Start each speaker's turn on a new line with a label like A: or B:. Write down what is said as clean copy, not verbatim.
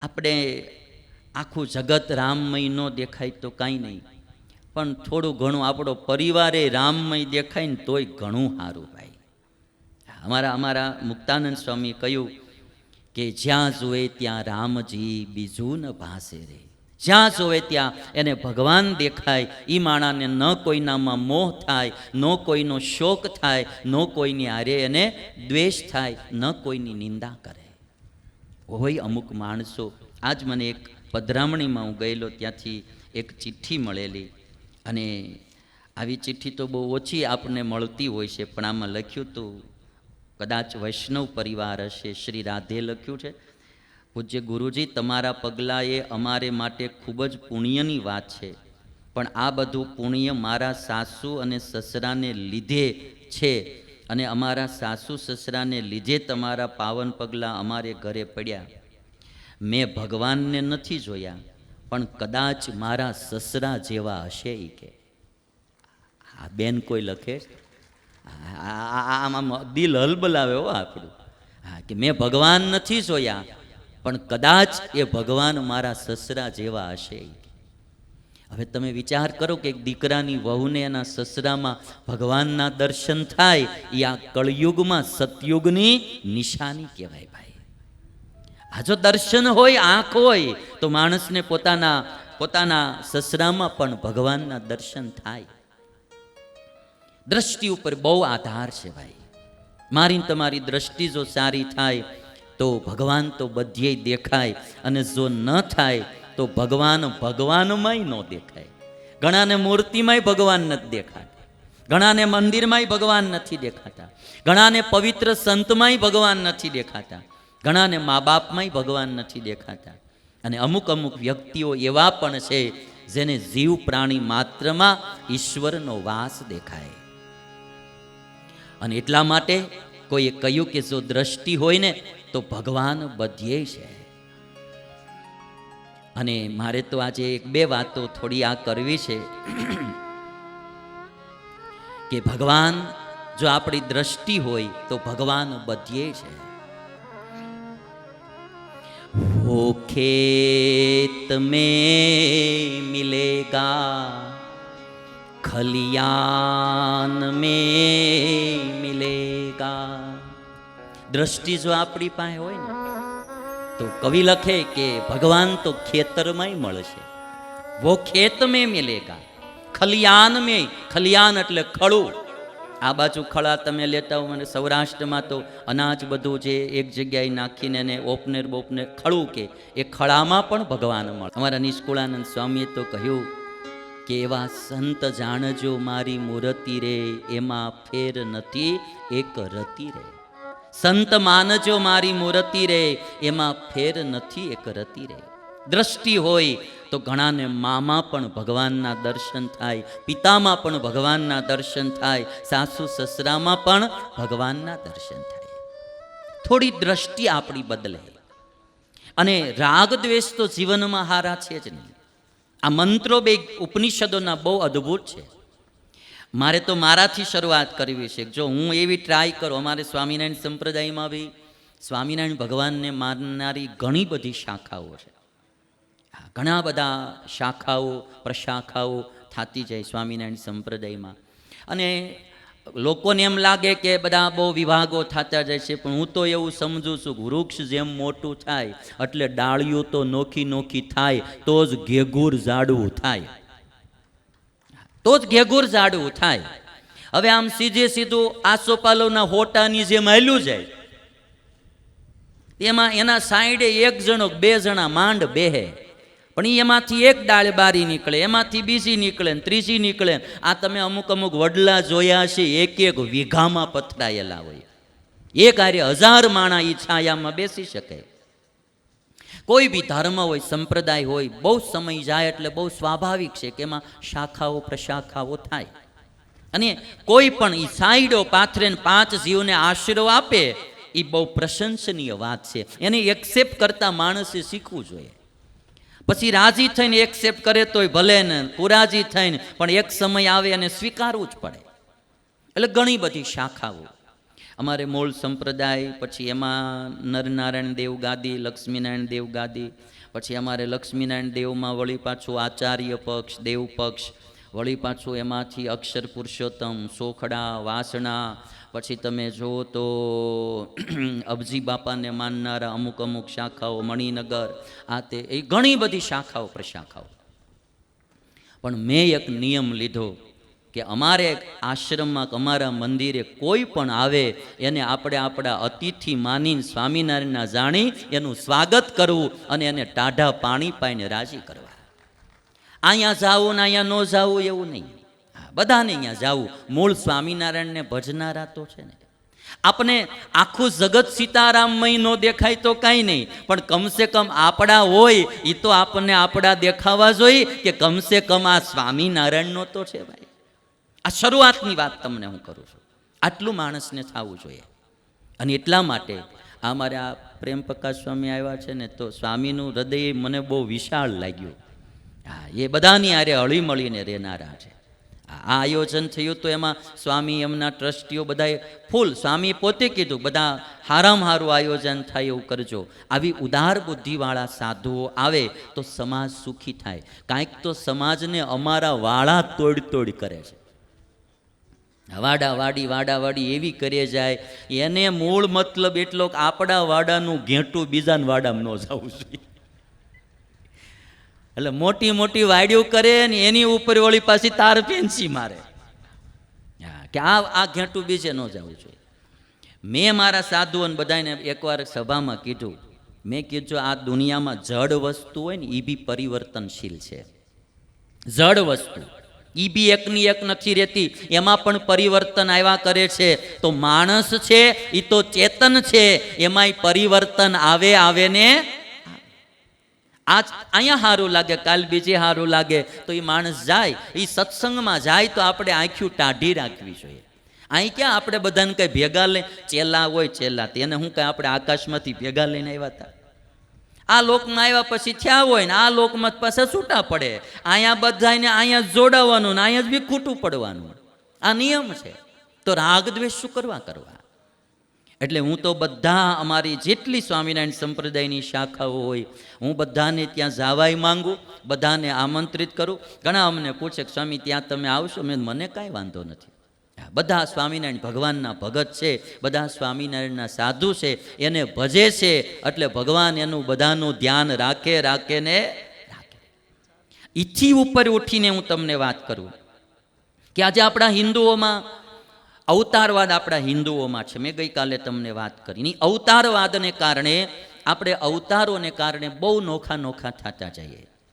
A: આપણે આખું જગત રામમય ન દેખાય તો કાંઈ નહીં, પણ થોડું ઘણું આપણો પરિવારે રામમય દેખાય ને તોય ઘણું સારું ભાઈ. અમારા મુક્તાનંદ સ્વામી કહ્યું કે જ્યાં જોવે ત્યાં રામજી બીજું ન ભાસે રે. જ્યાં જોવે ત્યાં એને ભગવાન દેખાય. એ માણાને ન કોઈનામાં મોહ થાય, ન કોઈનો શોક થાય, ન કોઈની આરે એને દ્વેષ થાય, ન કોઈની નિંદા કરે. હોય અમુક માણસો. આજ મને એક પધરામણીમાં હું ગયેલો, ત્યાંથી એક ચિઠ્ઠી મળેલી, અને આવી ચિઠ્ઠી તો બહુ ઓછી આપણને મળતી હોય છે, પણ આમાં લખ્યું હતું, કદાચ વૈષ્ણવ પરિવાર હશે, શ્રી રાધે લખ્યું છે, પૂજ્ય ગુરુજી, તમારા પગલાં એ અમારે માટે ખૂબ જ પુણ્યની વાત છે, પણ આ બધું પુણ્ય મારા સાસુ અને સસરાને લીધે છે, અને અમારા સાસુ સસરાને લીધે તમારા પાવન પગલાં અમારે ઘરે પડ્યા. મેં ભગવાનને નથી જોયા, પણ કદાચ મારા સસરા જેવા હશે. એ કે આ બેન કોઈ લખે, આમાં દિલ હલબલાવે હો આપણું. હા, કે મેં ભગવાન નથી જોયા, પણ કદાચ એ ભગવાન મારા સસરા જેવા હશે. હવે તમે વિચાર કરો કે એક દીકરાની વહુને એના સસરામાં ભગવાનના દર્શન થાય, એ આ કળયુગમાં સતયુગની નિશાની કહેવાય ભાઈ. આ જો દર્શન હોય, આંખ હોય, તો માણસને પોતાના સસરામાં પણ ભગવાનના દર્શન થાય. દ્રષ્ટિ ઉપર બહુ આધાર છે ભાઈ. મારી તમારી દ્રષ્ટિ જો સારી થાય તો ભગવાન તો બધે દેખાય, અને જો ન થાય તો ભગવાનમાંય ન દેખાય. ઘણાને મૂર્તિમાંય ભગવાન નથી દેખાતા, ઘણાને મંદિરમાંય ભગવાન નથી દેખાતા, ઘણાને પવિત્ર સંતમાંય ભગવાન નથી દેખાતા, ઘણાને મા બાપમાંય ભગવાન નથી દેખાતા, અને અમુક વ્યક્તિઓ એવા પણ છે જેને જીવ પ્રાણી માત્રમાં ઈશ્વરનો વાસ દેખાય. અને એટલા માટે કોઈએ કહ્યું કે જો દ્રષ્ટિ હોય ને તો ભગવાન બધે છે. અને મારે તો આજે એક બે વાતો થોડી આ કરવી છે કે ભગવાન, જો આપણી દ્રષ્ટિ હોય તો ભગવાન બધે છે. वो खेत में मिलेगा, खलियान में मिलेगा. દ્રષ્ટિ જો આપણી પાસે હોય ને તો કવિ લખે કે ભગવાન તો ખેતરમાંય મળશે. વો ખેત में मिलेगा, खलियान में. ખલિયાન એટલે ખળું. આ બાજુ ખળા તમે લેતા હો, મને સૌરાષ્ટ્રમાં તો અનાજ બધું જે એક જગ્યાએ નાખીને એને ઓપનેર બોપનેર ખળું કે, એ ખળામાં પણ ભગવાન મળે. અમારા નિષ્કુળાનંદ સ્વામીએ તો કહ્યું કે એવા સંત જાણજો મારી મૂર્તિ રે, એમાં ફેર નથી એક રતી રે. સંત માનજો મારી મૂર્તિ રે, એમાં ફેર નથી એક રતી રે. દ્રષ્ટિ હોય તો ઘણાને મામાં પણ ભગવાનના દર્શન થાય, પિતામાં પણ ભગવાનના દર્શન થાય, સાસુ સસરામાં પણ ભગવાનના દર્શન થાય. થોડી દ્રષ્ટિ આપણી બદલે. અને રાગ દ્વેષ તો જીવનમાં હારા છે જ નહીં. આ મંત્રો બે ઉપનિષદોના બહુ અદ્ભુત છે. મારે તો મારાથી શરૂઆત કરવી છે. જો હું એવી ટ્રાય કરું, અમારે સ્વામિનારાયણ સંપ્રદાયમાં બી સ્વામિનારાયણ ભગવાનને માનનારી ઘણી બધી શાખાઓ છે. ઘણા બધા શાખાઓ પ્રશાખાઓ થતી જાય સ્વામિનારાયણ સંપ્રદાયમાં. અને લોકોને એમ લાગે કે બધા બહુ વિભાગો થતા જાય છે, પણ હું તો એવું સમજું છું કે વૃક્ષ જેમ મોટું થાય એટલે ડાળીઓ તો નોખી નોખી થાય, તો જ ઘેઘૂર ઝાડવું થાય, તો જ ઘેઘૂર ઝાડવું થાય. હવે આમ સીધું આસોપાલવના હોટાની જેમ હાલ્યું જાય, એમાં એના સાઈડે એક જણો બે જણા માંડ બેહે, પણ એમાંથી એક ડાળ બારી નીકળે, એમાંથી બીજી નીકળે, ત્રીજી નીકળે. આ તમે અમુક વડલા જોયા છે, એક વીઘામાં પથરાયેલા હોય. એક હારે 1000 માણા એ છાયામાં બેસી શકે. કોઈ બી ધર્મ હોય, સંપ્રદાય હોય, બહુ સમય જાય એટલે બહુ સ્વાભાવિક છે કે એમાં શાખાઓ પ્રશાખાઓ થાય. અને કોઈ પણ એ સાઈડો પાથરે 5 જીવને આશરો આપે, એ બહુ પ્રશંસનીય વાત છે. એને એક્સેપ્ટ કરતા માણસે શીખવું જોઈએ. પછી રાજી થઈને એક્સેપ્ટ કરે તોય ભલે ને, પુરાજી થઈને, પણ એક સમય આવે અને સ્વીકારવું જ પડે. એટલે ઘણી બધી શાખાઓ. અમારે મૂળ સંપ્રદાય, પછી એમાં નરનારાયણ દેવ ગાદી, લક્ષ્મીનારાયણ દેવ ગાદી, પછી અમારે લક્ષ્મીનારાયણ દેવમાં વળી પાછું આચાર્ય પક્ષ, દેવ પક્ષ, વળી પાછું એમાંથી અક્ષર પુરુષોત્તમ, સોખડા, વાસણા, પછી તમે જુઓ તો અબજી બાપાને માનનારા અમુક અમુક શાખાઓ, મણિનગર, આ તે એ ઘણી બધી શાખાઓ પ્રશાખાઓ. પણ મેં એક નિયમ લીધો કે અમારે આશ્રમમાં, અમારા મંદિરે કોઈ પણ આવે એને આપણે આપણા અતિથિ માનીને સ્વામિનારાયણના જાણી એનું સ્વાગત કરવું અને એને ટાઢા પાણી પાઈને રાજી કરવા. અહીંયા જાવું ને અહીંયા ન જાવું એવું નહીં, બધાને અહીંયા જાવું. મૂળ સ્વામિનારાયણને ભજનારા તો છે ને. આપણે આખું જગત સીતારામમય ન દેખાય તો કાંઈ નહીં, પણ કમસે કમ આપણા હોય એ તો આપણને આપણા દેખાવા જોઈએ કે કમસે કમ આ સ્વામિનારાયણનો તો છે ભાઈ. આ શરૂઆતની વાત તમને હું કરું છું. આટલું માણસને થવું જોઈએ. અને એટલા માટે અમારે આ પ્રેમ પ્રકાશ સ્વામી આવ્યા છે ને, તો સ્વામીનું હૃદય મને બહુ વિશાળ લાગ્યું. હા, એ બધાની આરે હળી મળીને રહેનારા છે. આ આયોજન થયું તો એમાં સ્વામી, એમના ટ્રસ્ટીઓ બધાએ ફૂલ, સ્વામી પોતે કીધું બધા હારામાં હારું આયોજન થાય એવું કરજો. આવી ઉદાર બુદ્ધિવાળા સાધુઓ આવે તો સમાજ સુખી થાય. કાંઈક તો સમાજને અમારા વાળા તોડ કરે છે. વાડાવાડી એવી કરીએ જાય, એને મૂળ મતલબ એટલો કે આપણા વાડાનું ઘેંટું બીજાના વાડામાં ન જવું જોઈએ. એટલે મોટી મોટી વાડીઓ કરે ને એની ઉપર વળી પાછી તાર પેન્સી મારે કે આ ઘેંટું બીજે ન જવું જોઈએ. મેં મારા સાધુઓને બધાને એકવાર સભામાં કીધું, મેં કીધું આ દુનિયામાં જડ વસ્તુ હોય ને એ બી પરિવર્તનશીલ છે. જડ વસ્તુ એ બી એકની એક નથી રહેતી, એમાં પણ પરિવર્તન આવ્યા કરે છે. તો માણસ છે એ તો ચેતન છે, એમાંય પરિવર્તન આવે ને આજ અહીંયા સારું લાગે, કાલ બીજે સારું લાગે, તો એ માણસ જાય, એ સત્સંગમાં જાય તો આપણે આંખ્યું ટાઢી રાખવી જોઈએ. અહીં ક્યાં આપણે બધાને કંઈ ભેગા લઈ, ચેલા હોય ચેલા, તેને શું કાંઈ આપણે આકાશમાંથી ભેગા લઈને આવ્યા હતા? આ લોકમાં આવ્યા પછી થયા હોય ને આ લોકમાં પાછા છૂટા પડે. અહીંયા બધાને અહીંયા જોડાવાનું ને અહીંયા જ બી ખૂટું પડવાનું. આ નિયમ છે. તો રાગ દ્વેષ શું કરવા? એટલે હું તો બધા અમારી જેટલી સ્વામિનારાયણ સંપ્રદાયની શાખાઓ હોય, હું બધાને ત્યાં જવાય માંગુ, બધાને આમંત્રિત કરું. ઘણા અમને પૂછે કે સ્વામી ત્યાં તમે આવશો? મને કાંઈ વાંધો નથી. બધા સ્વામિનારાયણ ભગવાનના ભગત છે, બધા સ્વામિનારાયણના સાધુ છે, એને ભજે છે, એટલે ભગવાન એનું બધાનું ધ્યાન રાખે ને. ઈથી ઉપર ઉઠીને હું તમને વાત કરું કે આજે આપણા હિન્દુઓમાં અવતારવાદ આપણા હિન્દુઓમાં છે. મેં ગઈકાલે તમને વાત કરી. અવતારવાદને કારણે આપણે અવતારોને કારણે બહુ નોખા થતા જઈએ.